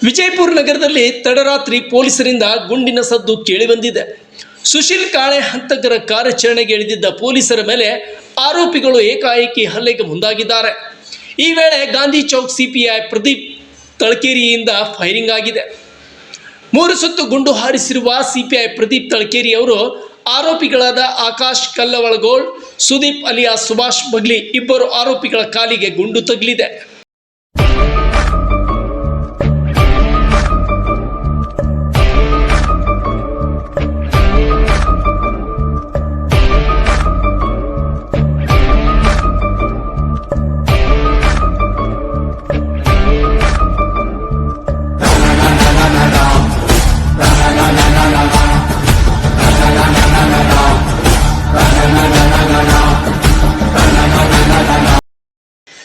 ವಿಜಯಪುರ ನಗರದಲ್ಲಿ ತಡರಾತ್ರಿ ಪೊಲೀಸರಿಂದ ಗುಂಡಿನ ಸದ್ದು ಕೇಳಿಬಂದಿದೆ. ಸುಶೀಲ್ ಕಾಳೆ ಹಂತಕರ ಕಾರ್ಯಾಚರಣೆಗೆ ಇಳಿದಿದ್ದ ಪೊಲೀಸರ ಮೇಲೆ ಆರೋಪಿಗಳು ಏಕಾಏಕಿ ಹಲ್ಲೆಗೆ ಮುಂದಾಗಿದ್ದಾರೆ. ಈ ವೇಳೆ ಗಾಂಧಿ ಚೌಕ್ ಸಿಪಿಐ ಪ್ರದೀಪ್ ತಳಕೇರಿಯಿಂದ ಫೈರಿಂಗ್ ಆಗಿದೆ. 3 ಸುತ್ತು ಗುಂಡು ಹಾರಿಸಿರುವ ಸಿಪಿಐ ಪ್ರದೀಪ್ ತಳಕೇರಿ ಅವರು ಆರೋಪಿಗಳಾದ ಆಕಾಶ್ ಕಲ್ಲವಳಗೋಳ್, ಸುದೀಪ್ ಅಲಿಯಾ ಸುಭಾಷ್ ಬಗ್ಲಿ ಇಬ್ಬರು ಆರೋಪಿಗಳ ಕಾಲಿಗೆ ಗುಂಡು ತಗುಲಿದೆ.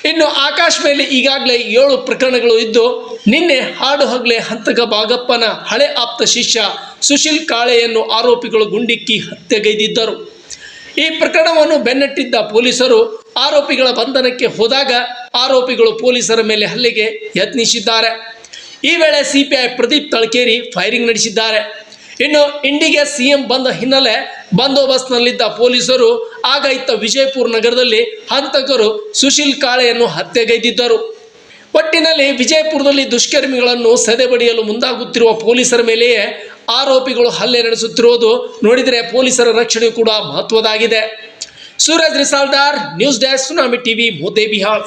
ಇನ್ನು ಆಕಾಶ್ ಮೇಲೆ ಈಗಾಗಲೇ 7 ಪ್ರಕರಣಗಳು ಇದ್ದು, ನಿನ್ನೆ ಹಾಡು ಹಗಲೇ ಹಂತಕ ಬಾಗಪ್ಪನ ಹಳೆ ಆಪ್ತ ಶಿಷ್ಯ ಸುಶೀಲ್ ಕಾಳೆಯನ್ನು ಆರೋಪಿಗಳು ಗುಂಡಿಕ್ಕಿ ಹತ್ಯೆಗೈದಿದ್ದರು. ಈ ಪ್ರಕರಣವನ್ನು ಬೆನ್ನಟ್ಟಿದ್ದ ಪೊಲೀಸರು ಆರೋಪಿಗಳ ಬಂಧನಕ್ಕೆ ಹೋದಾಗ ಆರೋಪಿಗಳು ಪೊಲೀಸರ ಮೇಲೆ ಹಲ್ಲೆಗೆ ಯತ್ನಿಸಿದ್ದಾರೆ. ಈ ವೇಳೆ ಸಿಪಿಐ ಪ್ರದೀಪ್ ತಳಕೇರಿ ಫೈರಿಂಗ್ ನಡೆಸಿದ್ದಾರೆ. ಇನ್ನು ಇಂಡಿಗೆ ಸಿಎಂ ಬಂದ ಹಿನ್ನೆಲೆ ಬಂದೋಬಸ್ತ್ನಲ್ಲಿದ್ದ ಪೊಲೀಸರು ಆಗ ಇತ್ತ ವಿಜಯಪುರ ನಗರದಲ್ಲಿ ಹಂತಕರು ಸುಶೀಲ್ ಕಾಳೆಯನ್ನು ಹತ್ಯೆಗೈದಿದ್ದರು. ಒಟ್ಟಿನಲ್ಲಿ ವಿಜಯಪುರದಲ್ಲಿ ದುಷ್ಕರ್ಮಿಗಳನ್ನು ಸದೆಬಡಿಯಲು ಮುಂದಾಗುತ್ತಿರುವ ಪೊಲೀಸರ ಮೇಲೆಯೇ ಆರೋಪಿಗಳು ಹಲ್ಲೆ ನಡೆಸುತ್ತಿರುವುದು ನೋಡಿದರೆ ಪೊಲೀಸರ ರಕ್ಷಣೆ ಕೂಡ ಮಹತ್ವದಾಗಿದೆ. Suraj Risaldar, news desk, tsunami TV, Muddebihal.